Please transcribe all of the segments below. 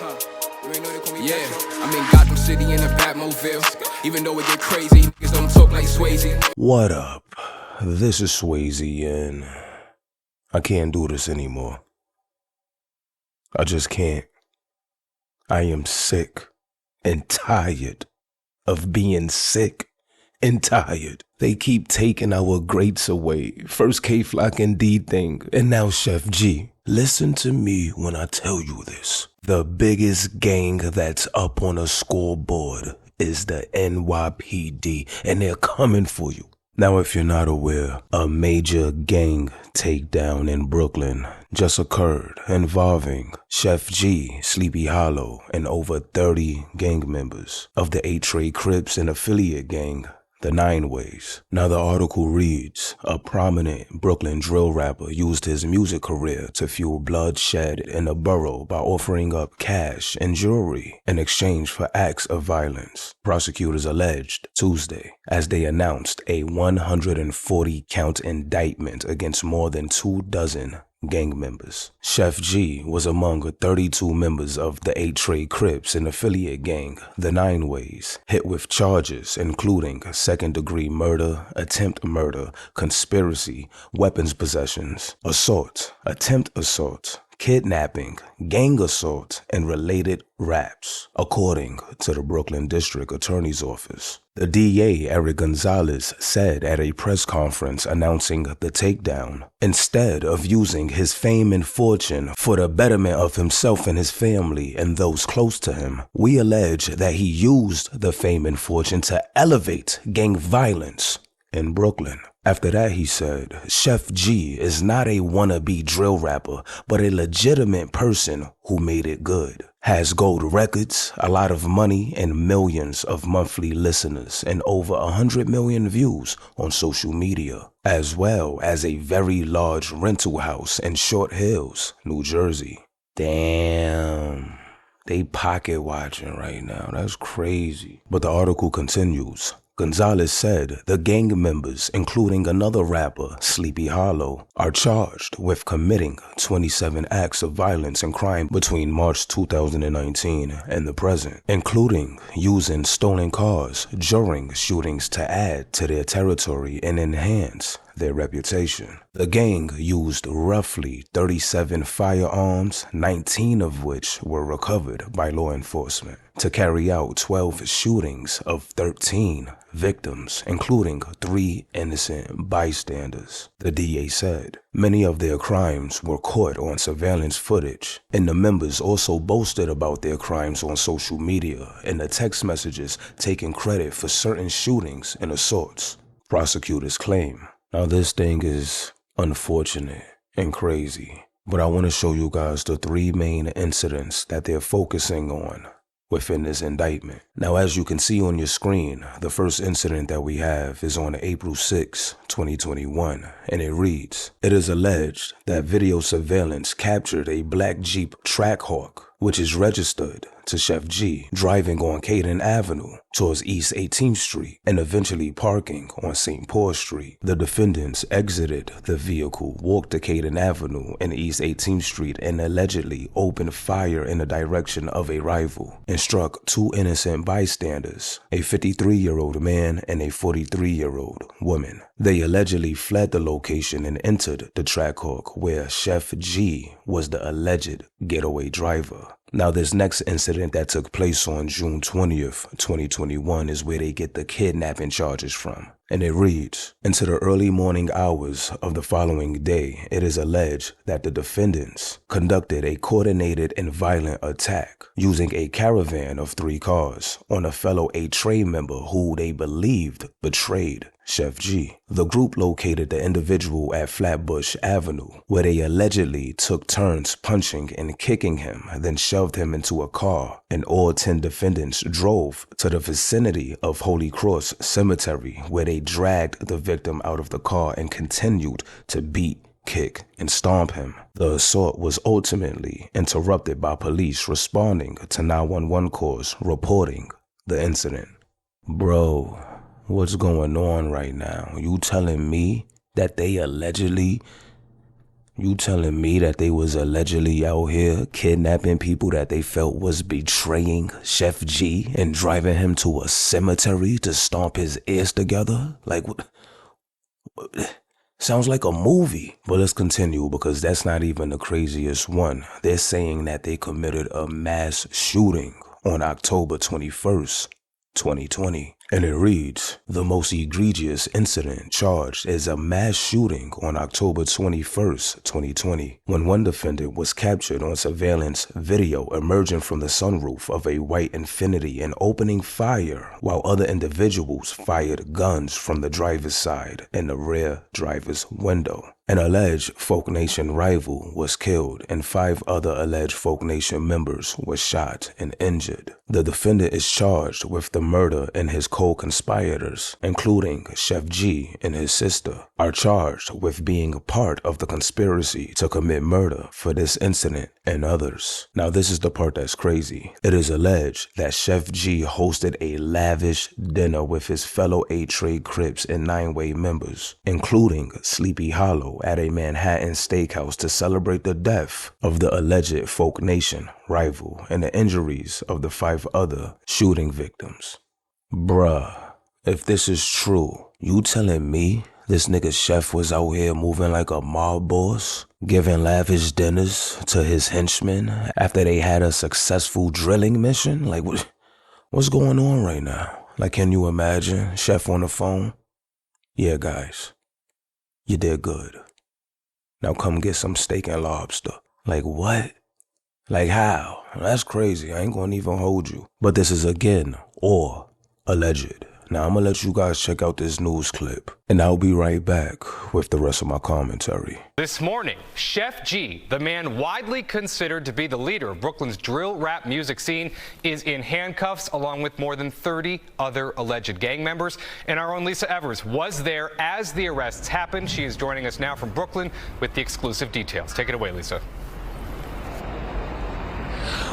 Yeah, I'm in Gotham City in a Batmobile. Even though it get crazy, niggas don't talk like Swayze. What up? This is Swayze and I can't do this anymore. I just can't. I am sick and tired of being sick and tired. They keep taking our greats away. First K-Flock and D-Thing, and now SheffG. Listen to me when I tell you this. The biggest gang that's up on a scoreboard is the NYPD, and they're coming for you. Now, if you're not aware, a major gang takedown in Brooklyn just occurred involving SheffG, Sleepy Hollow, and over 30 gang members of the 8 Trey Crips and affiliate gang, the 9 Ways. Now the article reads, a prominent Brooklyn drill rapper used his music career to fuel bloodshed in the borough by offering up cash and jewelry in exchange for acts of violence. Prosecutors alleged Tuesday as they announced a 140-count indictment against more than 24 gang members. SheffG was among 32 members of the 8 Trey Crips and affiliate gang, the 9 Ways, hit with charges including second-degree murder, attempt murder, conspiracy, weapons possessions, assault, attempt assault, kidnapping, gang assault, and related raps, according to the Brooklyn District Attorney's Office. The DA, Eric Gonzalez, said at a press conference announcing the takedown, instead of using his fame and fortune for the betterment of himself and his family and those close to him, we allege that he used the fame and fortune to elevate gang violence in Brooklyn. After that, he said, SheffG is not a wannabe drill rapper, but a legitimate person who made it good. Has gold records, a lot of money, and millions of monthly listeners, and over 100 million views on social media, as well as a very large rental house in Short Hills, New Jersey. Damn. They pocket watching right now. That's crazy. But the article continues. Gonzalez said the gang members, including another rapper, Sleepy Hollow, are charged with committing 27 acts of violence and crime between March 2019 and the present, including using stolen cars during shootings to add to their territory and enhance their reputation. The gang used roughly 37 firearms, 19 of which were recovered by law enforcement, to carry out 12 shootings of 13 victims, including 3 innocent bystanders, the DA said. Many of their crimes were caught on surveillance footage, and the members also boasted about their crimes on social media and the text messages taking credit for certain shootings and assaults, prosecutors claim. Now this thing is unfortunate and crazy, but I want to show you guys the 3 main incidents that they're focusing on within this indictment. Now, as you can see on your screen, the first incident that we have is on April 6, 2021, and it reads, it is alleged that video surveillance captured a black Jeep Trackhawk, which is registered to SheffG, driving on Caden Avenue towards East 18th Street and eventually parking on St. Paul Street. The defendants exited the vehicle, walked to Caden Avenue and East 18th Street, and allegedly opened fire in the direction of a rival and struck 2 innocent bystanders, a 53-year-old man and a 43-year-old woman. They allegedly fled the location and entered the Trackhawk, where SheffG was the alleged getaway driver. Now, this next incident that took place on June 20th, 2021 is where they get the kidnapping charges from. And it reads, into the early morning hours of the following day, it is alleged that the defendants conducted a coordinated and violent attack using a caravan of 3 cars on a fellow 8 Trey member who they believed betrayed SheffG. The group located the individual at Flatbush Avenue, where they allegedly took turns punching and kicking him, then shoved him into a car, and all 10 defendants drove to the vicinity of Holy Cross Cemetery, where they dragged the victim out of the car and continued to beat, kick, and stomp him. The assault was ultimately interrupted by police responding to 911 calls reporting the incident. Bro, what's going on right now? You telling me that they allegedly You telling me that they was allegedly out here kidnapping people that they felt was betraying SheffG and driving him to a cemetery to stomp his ears together? Like, what? Sounds like a movie. But let's continue, because that's not even the craziest one. They're saying that they committed a mass shooting on October 21st, 2020. And it reads, the most egregious incident charged is a mass shooting on October 21st, 2020, when one defendant was captured on surveillance video emerging from the sunroof of a white Infiniti and opening fire, while other individuals fired guns from the driver's side and the rear driver's window. An alleged Folk Nation rival was killed and 5 other alleged Folk Nation members were shot and injured. The defendant is charged with the murder, and his co-conspirators, including SheffG and his sister, are charged with being a part of the conspiracy to commit murder for this incident and others. Now this is the part that's crazy. It is alleged that SheffG hosted a lavish dinner with his fellow 8-Trade Crips and 9-Way members, including Sleepy Hollow, at a Manhattan steakhouse to celebrate the death of the alleged Folk Nation rival and the injuries of the 5 other shooting victims. Bruh, if this is true, you telling me this nigga Sheff was out here moving like a mob boss, giving lavish dinners to his henchmen after they had a successful drilling mission? Like, what's going on right now? Like, can you imagine Sheff on the phone? Yeah, guys, you did good. Now come get some steak and lobster. Like, what? Like, how? That's crazy. I ain't gonna even hold you. But this is again, or alleged. Now I'm gonna let you guys check out this news clip, and I'll be right back with the rest of my commentary. This morning, SheffG, the man widely considered to be the leader of Brooklyn's drill rap music scene, is in handcuffs along with more than 30 other alleged gang members. And our own Lisa Evers was there as the arrests happened. She is joining us now from Brooklyn with the exclusive details. Take it away, Lisa.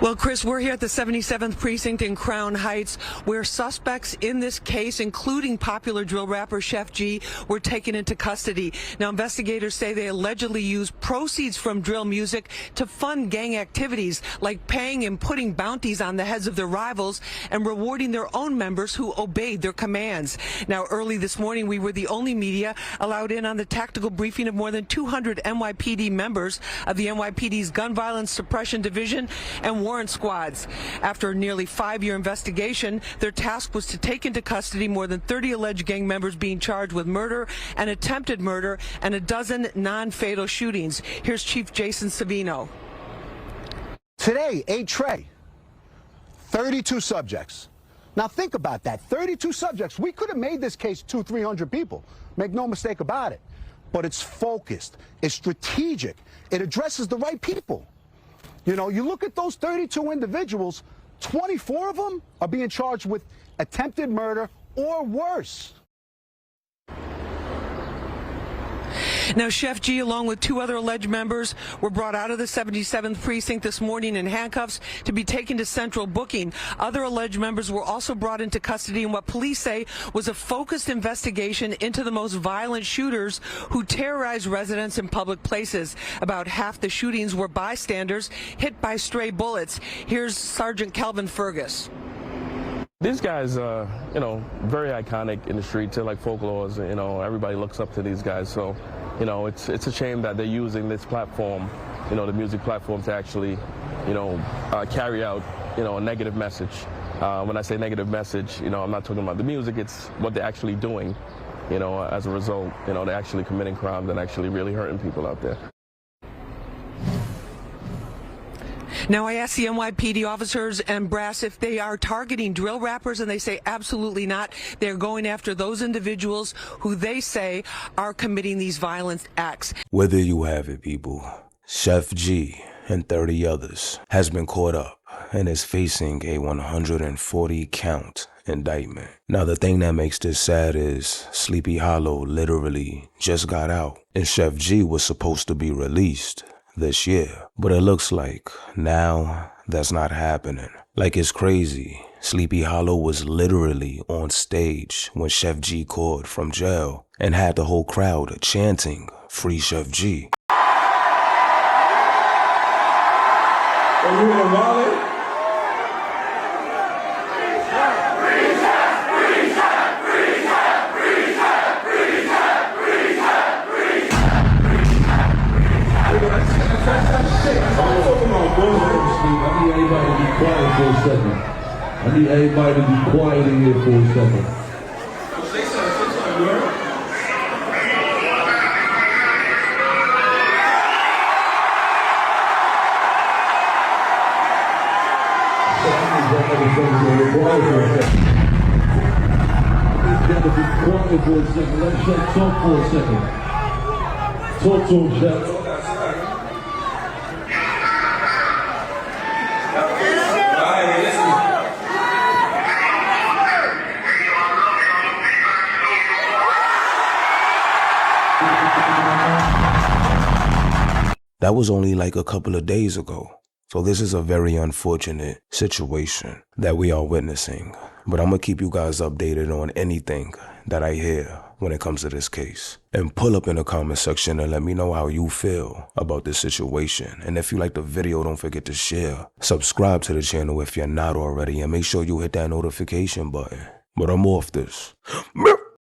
Well, Chris, we're here at the 77th Precinct in Crown Heights, where suspects in this case, including popular drill rapper SheffG, were taken into custody. Now, investigators say they allegedly used proceeds from drill music to fund gang activities, like paying and putting bounties on the heads of their rivals and rewarding their own members who obeyed their commands. Now, early this morning, we were the only media allowed in on the tactical briefing of more than 200 NYPD members of the NYPD's Gun Violence Suppression Division and warrant squads. After a nearly 5-year investigation, their task was to take into custody more than 30 alleged gang members being charged with murder and attempted murder and a dozen non-fatal shootings. Here's Chief Jason Savino. Today, 8-Trey, 32 subjects. Now think about that, 32 subjects. We could have made this case 200-300 people. Make no mistake about it. But it's focused, it's strategic, it addresses the right people. You know, you look at those 32 individuals, 24 of them are being charged with attempted murder or worse. Now, SheffG, along with 2 other alleged members, were brought out of the 77th Precinct this morning in handcuffs to be taken to central booking. Other alleged members were also brought into custody in what police say was a focused investigation into the most violent shooters who terrorized residents in public places. About half the shootings were bystanders hit by stray bullets. Here's Sergeant Kelvin Fergus. These guys, you know, very iconic in the streets. They're like folklores. You know, everybody looks up to these guys. So, you know, it's a shame that they're using this platform, you know, the music platform, to actually, you know, carry out, you know, a negative message. When I say negative message, you know, I'm not talking about the music. It's what they're actually doing. You know, as a result, you know, they're actually committing crimes and actually really hurting people out there. Now, I asked the NYPD officers and brass if they are targeting drill rappers, and they say absolutely not. They're going after those individuals who they say are committing these violent acts. Whether you have it, people, SheffG and 30 others has been caught up and is facing a 140-count indictment. Now, the thing that makes this sad is Sleepy Hollow literally just got out, and SheffG was supposed to be released this year, but it looks like now that's not happening. Like, it's crazy. Sleepy Hollow was literally on stage when SheffG called from jail and had the whole crowd chanting "Free SheffG." you in a wallet? I need everybody to be quiet in here for a second. Say something, girl. Gotta be quiet for a second. Let Chef talk for a second. Talk to him, Chef. That was only like a couple of days ago. So this is a very unfortunate situation that we are witnessing. But I'm going to keep you guys updated on anything that I hear when it comes to this case. And pull up in the comment section and let me know how you feel about this situation. And if you like the video, don't forget to share. Subscribe to the channel if you're not already. And make sure you hit that notification button. But I'm off this.